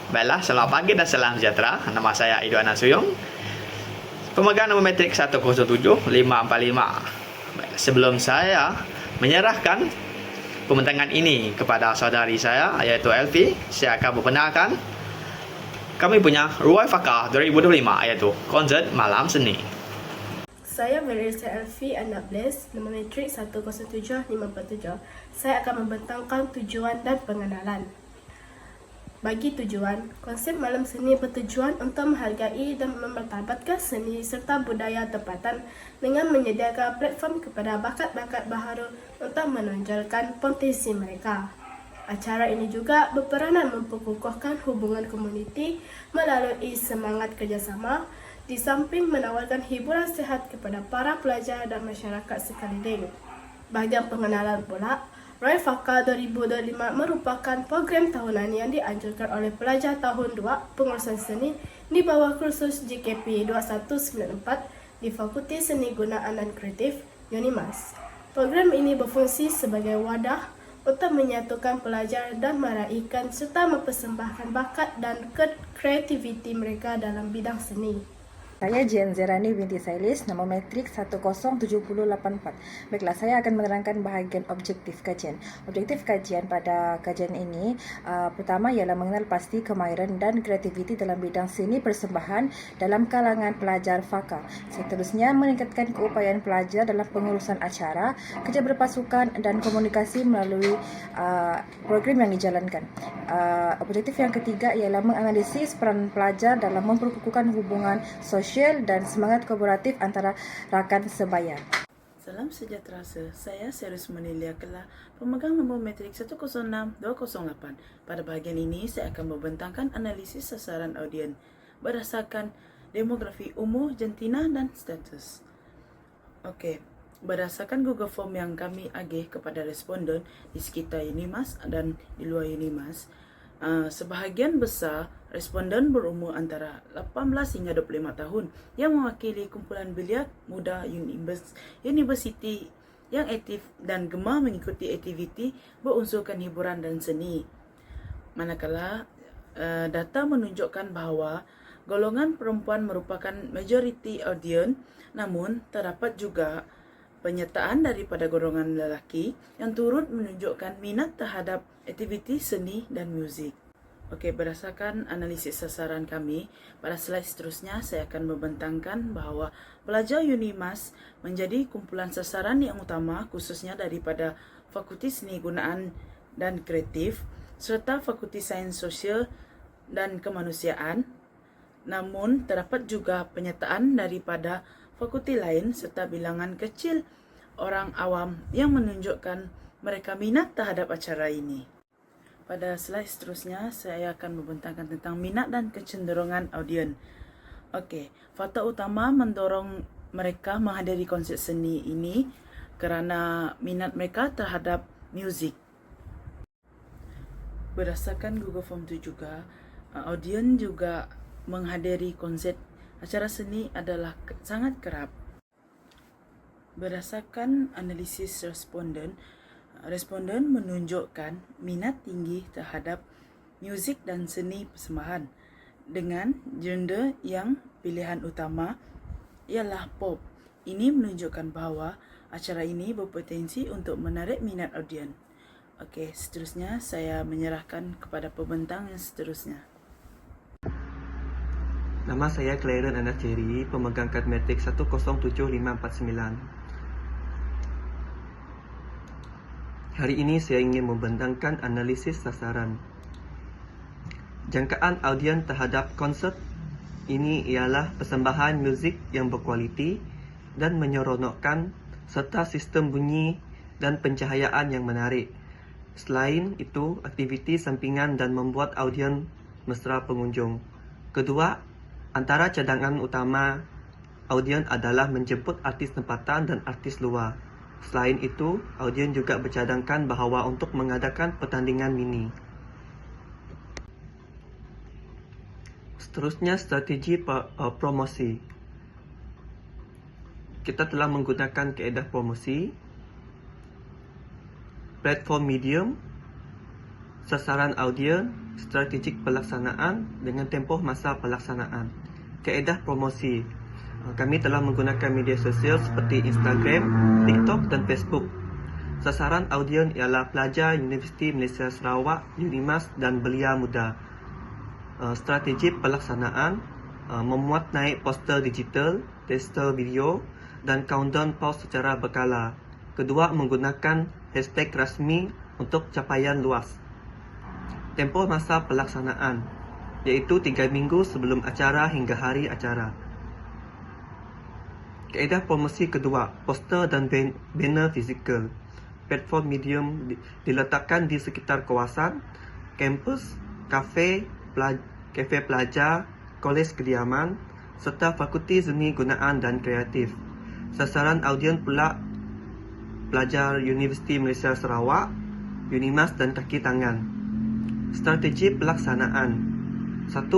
Baiklah, selamat pagi dan salam sejahtera. Nama saya Idwan Nasuyong, pemegang nombor metrik 107545. Baik, sebelum saya menyerahkan pembentangan ini kepada saudari saya, yaitu Elvi, saya akan memperkenalkan kami punya Ruai Fakar 2025, iaitu konsert malam seni. Saya Melissa Elvi, anak Blaise, nombor metrik 107547. Saya akan membentangkan tujuan dan pengenalan. Bagi tujuan, konsep malam seni bertujuan untuk menghargai dan memartabatkan seni serta budaya tempatan dengan menyediakan platform kepada bakat-bakat baharu untuk menonjolkan potensi mereka. Acara ini juga berperanan memperkukuhkan hubungan komuniti melalui semangat kerjasama, di samping menawarkan hiburan sihat kepada para pelajar dan masyarakat sekeliling. Bahagian pengenalan pula, Ruai Fakar 2025 merupakan program tahunan yang dianjurkan oleh pelajar tahun 2 pengurusan seni di bawah kursus JKP 2194 di Fakulti Seni Gunaan dan Kreatif UNIMAS. Program ini berfungsi sebagai wadah untuk menyatukan pelajar dan meraihkan serta mempersembahkan bakat dan kreativiti mereka dalam bidang seni. Saya Jen Zerani binti Sailis, nombor metrik 107084. Baiklah, saya akan menerangkan bahagian objektif kajian. Objektif kajian pada kajian ini pertama ialah mengenal pasti kemahiran dan kreativiti dalam bidang seni persembahan dalam kalangan pelajar FAKA. Seterusnya, meningkatkan keupayaan pelajar dalam pengurusan acara, kerja berpasukan dan komunikasi melalui program yang dijalankan. Objektif yang ketiga ialah menganalisis peran pelajar dalam memperkukuhkan hubungan sosial dan semangat kolaboratif antara rakan sebaya. Salam sejahtera, saya Serius Menilia Kelah, pemegang nombor metrik 106208. Pada bahagian ini, saya akan membentangkan analisis sasaran audien berdasarkan demografi umur, jantina dan status. Okey, berdasarkan Google Form yang kami agih kepada responden di sekitar UNIMAS dan di luar UNIMAS, sebahagian besar responden berumur antara 18 hingga 25 tahun yang mewakili kumpulan belia muda universiti yang aktif dan gemar mengikuti aktiviti berunsurkan hiburan dan seni. Manakala data menunjukkan bahawa golongan perempuan merupakan majoriti audien, namun terdapat juga penyertaan daripada golongan lelaki yang turut menunjukkan minat terhadap aktiviti seni dan muzik. Okey, berdasarkan analisis sasaran kami, pada slide seterusnya saya akan membentangkan bahawa pelajar UNIMAS menjadi kumpulan sasaran yang utama khususnya daripada Fakulti Seni Gunaan dan Kreatif serta Fakulti Sains Sosial dan Kemanusiaan. Namun terdapat juga penyertaan daripada fakulti lain serta bilangan kecil orang awam yang menunjukkan mereka minat terhadap acara ini. Pada slide seterusnya, saya akan membentangkan tentang minat dan kecenderungan audien. Okey, faktor utama mendorong mereka menghadiri konsert seni ini kerana minat mereka terhadap muzik. Berdasarkan Google Form itu juga, audien juga menghadiri konsert acara seni adalah sangat kerap. Berdasarkan analisis responden menunjukkan minat tinggi terhadap muzik dan seni persembahan dengan genre yang pilihan utama ialah pop. Ini menunjukkan bahawa acara ini berpotensi untuk menarik minat audien. Okey, seterusnya saya menyerahkan kepada pembentang yang seterusnya. Nama saya Clarence Anas Cherry, pemegang kad metrik 107549. Hari ini saya ingin membentangkan analisis sasaran. Jangkaan audien terhadap konsert ini ialah persembahan muzik yang berkualiti dan menyeronokkan serta sistem bunyi dan pencahayaan yang menarik. Selain itu, aktiviti sampingan dan membuat audien mesra pengunjung. Kedua, antara cadangan utama audien adalah menjemput artis tempatan dan artis luar. Selain itu, audien juga bercadangkan bahawa untuk mengadakan pertandingan mini. Seterusnya, strategi promosi. Kita telah menggunakan kaedah promosi, platform medium, sasaran audien, strategik pelaksanaan dengan tempoh masa pelaksanaan. Kaedah promosi. Kami telah menggunakan media sosial seperti Instagram, TikTok dan Facebook. Sasaran audien ialah pelajar Universiti Malaysia Sarawak, UNIMAS dan belia muda. Strategi pelaksanaan, memuat naik poster digital, tester video dan countdown post secara berkala. Kedua, menggunakan hashtag rasmi untuk capaian luas. Tempoh masa pelaksanaan, iaitu 3 minggu sebelum acara hingga hari acara. Kaedah promosi kedua, poster dan banner fizikal. Platform medium diletakkan di sekitar kawasan, kampus, kafe pelajar, kolej kediaman, serta fakulti seni gunaan dan kreatif. Sasaran audien pula pelajar Universiti Malaysia Sarawak, UNIMAS dan kaki tangan. Strategi pelaksanaan. 1.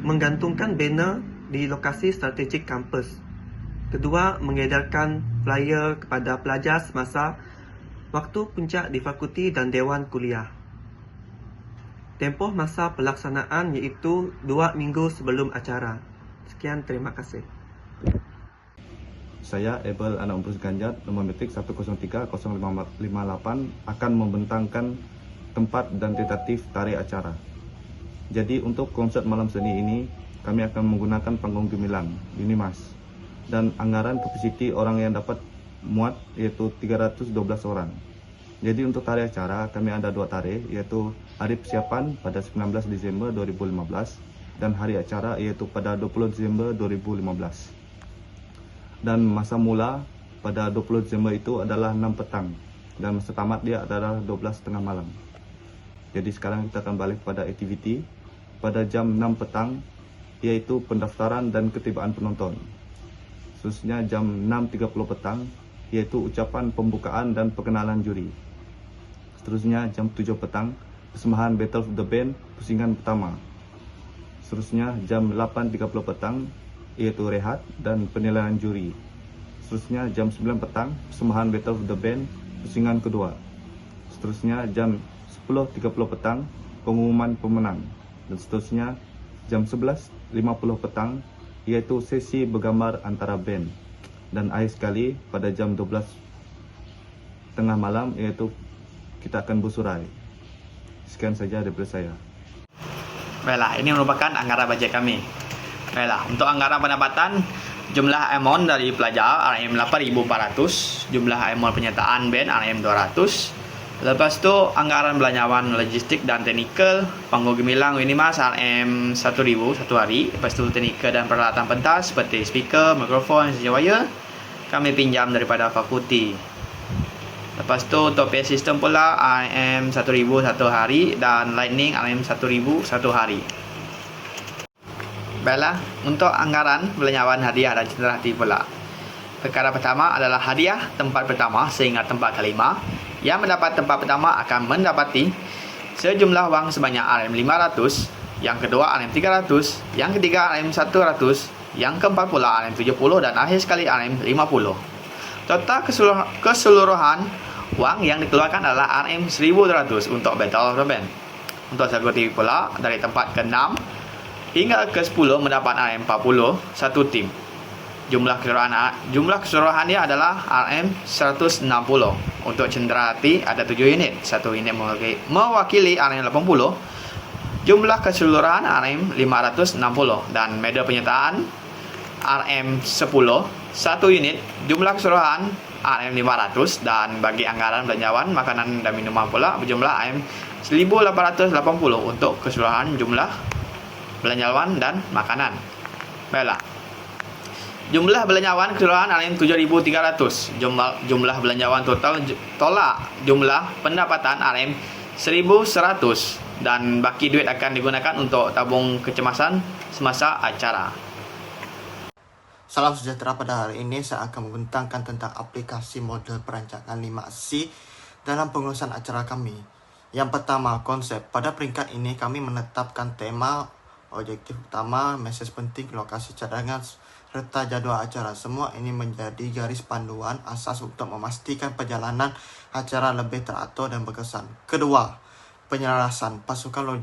Menggantungkan banner di lokasi strategik kampus. Kedua, mengedarkan flyer kepada pelajar semasa waktu puncak di fakulti dan dewan kuliah. Tempoh masa pelaksanaan iaitu 2 minggu sebelum acara. Sekian, terima kasih. Saya Abel anak Umpus Ganjat, nomor metrik 1030558 akan membentangkan tempat dan tentatif tarikh acara. Jadi untuk konsert malam seni ini, kami akan menggunakan panggung gemilang, UNIMAS, dan anggaran kapasiti orang yang dapat muat yaitu 312 orang. Jadi untuk tarikh acara, kami ada 2 tarikh, yaitu hari persiapan pada 19 Disember 2015 dan hari acara yaitu pada 20 Disember 2015. Dan masa mula pada 20 Disember itu adalah 6 petang dan masa tamat dia adalah 12.30 malam. Jadi sekarang kita akan balik pada aktiviti pada jam 6 petang, yaitu pendaftaran dan ketibaan penonton. Seterusnya jam 6.30 petang, yaitu ucapan pembukaan dan perkenalan juri. Seterusnya jam 7 petang, persembahan Battle of the Band pusingan pertama. Seterusnya jam 8.30 petang, yaitu rehat dan penilaian juri. Seterusnya jam 9 petang, persembahan Battle of the Band pusingan kedua. Seterusnya jam 10.30 petang, pengumuman pemenang. Dan seterusnya jam 11.50 petang, yaitu sesi bergambar antara band. Dan akhir sekali pada jam 12.30 malam, yaitu kita akan bersurai. Sekian saja daripada saya. Baiklah, ini merupakan anggaran bajet kami. Baiklah, untuk anggaran pendapatan, jumlah amount dari pelajar RM 8,400, jumlah amount penyertaan band RM 200. Lepas tu anggaran belanjawan logistik dan teknikal, panggung gemilang UNIMAS RM 1,000 satu hari. Lepas tu teknikal dan peralatan pentas seperti speaker, mikrofon, sijawaya kami pinjam daripada fakulti. Lepas tu untuk pay system pula RM 1,000 satu hari dan lightning RM 1,000 satu hari. Baiklah, untuk anggaran belanjawan hadiah dan cenderahati pula. Perkara pertama adalah hadiah tempat pertama sehingga tempat kelima. Yang mendapat tempat pertama akan mendapati sejumlah wang sebanyak RM500, yang kedua RM300, yang ketiga RM100, yang keempat pula RM70 dan akhir sekali RM50. Total keseluruhan wang yang dikeluarkan adalah RM1,200 untuk Battle of the Band. Untuk security pula dari tempat ke-6 hingga ke-10 mendapat RM40 satu tim. Jumlah keseluruhan dia adalah RM160. Untuk cenderahati ada 7 unit. 1 unit mewakili RM80. Jumlah keseluruhan RM560 dan medal penyertaan RM10 1 unit. Jumlah keseluruhan RM500 dan bagi anggaran belanjawan makanan dan minuman pula berjumlah RM1,880 untuk keseluruhan jumlah belanjawan dan makanan. Baiklah. Jumlah belanjawan keseluruhan RM7,300. Jumlah belanjawan total tolak jumlah pendapatan RM1,100 dan baki duit akan digunakan untuk tabung kecemasan semasa acara. Salam sejahtera, pada hari ini saya akan membentangkan tentang aplikasi model perancangan 5C dalam pengurusan acara kami. Yang pertama, konsep. Pada peringkat ini kami menetapkan tema, objektif utama, mesej penting, lokasi cadangan, serta jadual acara. Semua ini menjadi garis panduan asas untuk memastikan perjalanan acara lebih teratur dan berkesan. Kedua, penyelarasan. Pasukan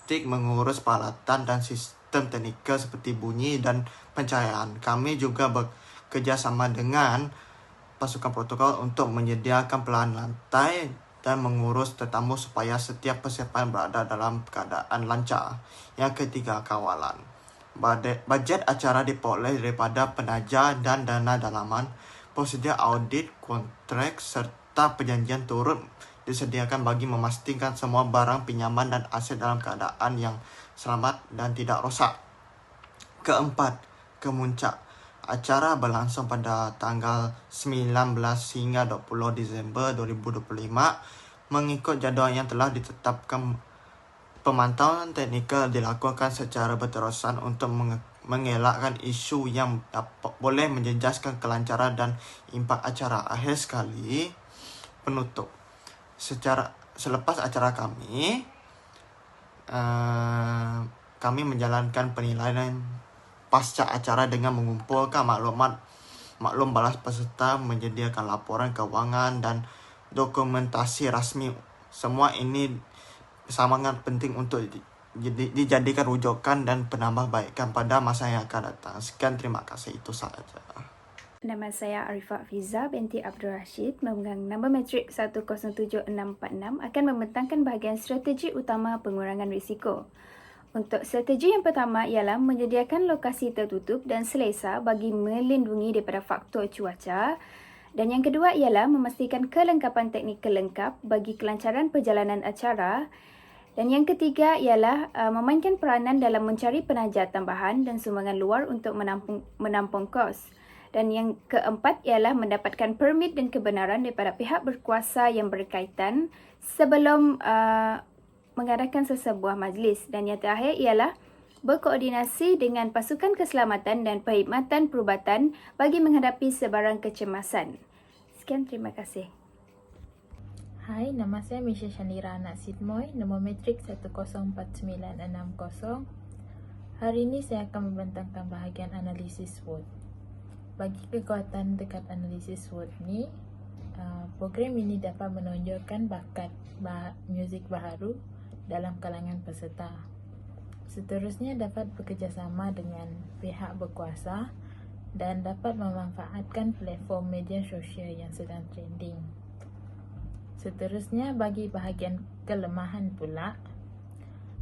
logistik, mengurus peralatan dan sistem teknikal seperti bunyi dan pencahayaan. Kami juga bekerja sama dengan pasukan protokol untuk menyediakan pelahan lantai dan mengurus tetamu supaya setiap persiapan berada dalam keadaan lancar. Yang ketiga, kawalan. Bajet acara diperoleh daripada penaja dan dana dalaman. Prosedur audit, kontrak serta perjanjian turut disediakan bagi memastikan semua barang pinjaman dan aset dalam keadaan yang selamat dan tidak rosak. Keempat, kemuncak. Acara berlangsung pada tanggal 19 hingga 20 Disember 2025 mengikut jadual yang telah ditetapkan. Pemantauan teknikal dilakukan secara berterusan untuk mengelakkan isu yang boleh menjejaskan kelancaran dan impak acara. Akhir sekali, penutup. Selepas acara kami menjalankan penilaian pasca acara dengan mengumpulkan maklum balas peserta, menyediakan laporan keuangan dan dokumentasi rasmi. Semua ini sangat penting untuk dijadikan rujukan dan penambahbaikan pada masa yang akan datang. Sekian, terima kasih, itu sahaja. Nama saya Arifah Fiza binti Abdul Rashid, memegang nombor metrik 107646, akan membentangkan bahagian strategi utama pengurangan risiko. Untuk strategi yang pertama ialah menyediakan lokasi tertutup dan selesa bagi melindungi daripada faktor cuaca. Dan yang kedua ialah memastikan kelengkapan teknikal lengkap bagi kelancaran perjalanan acara. Dan yang ketiga ialah memainkan peranan dalam mencari penaja tambahan dan sumbangan luar untuk menampung kos. Dan yang keempat ialah mendapatkan permit dan kebenaran daripada pihak berkuasa yang berkaitan sebelum mengadakan sesebuah majlis. Dan yang terakhir ialah berkoordinasi dengan pasukan keselamatan dan perkhidmatan perubatan bagi menghadapi sebarang kecemasan. Sekian, terima kasih. Hai, nama saya Misha Shandira Anak Sidmoy, nombor metrik 104960. Hari ini saya akan membentangkan bahagian analisis SWOT. Bagi kekuatan dekat analisis SWOT ni, program ini dapat menonjolkan bakat muzik baharu dalam kalangan peserta. Seterusnya dapat bekerjasama dengan pihak berkuasa dan dapat memanfaatkan platform media sosial yang sedang trending. Seterusnya, bagi bahagian kelemahan pula,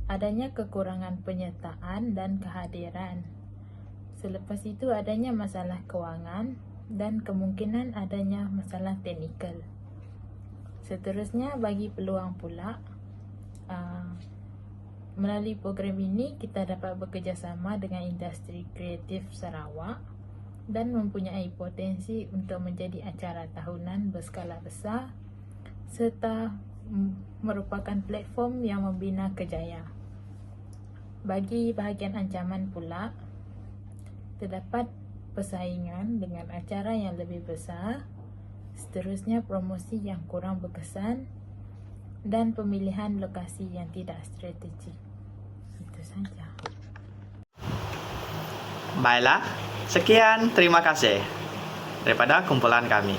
adanya kekurangan penyertaan dan kehadiran. Selepas itu adanya masalah kewangan dan kemungkinan adanya masalah teknikal. Seterusnya, bagi peluang pula, melalui program ini kita dapat bekerjasama dengan industri kreatif Sarawak dan mempunyai potensi untuk menjadi acara tahunan berskala besar serta merupakan platform yang membina kerjaya. Bagi bahagian ancaman pula, terdapat persaingan dengan acara yang lebih besar, seterusnya promosi yang kurang berkesan dan pemilihan lokasi yang tidak strategik. Itu saja. Baiklah, sekian, terima kasih daripada kumpulan kami.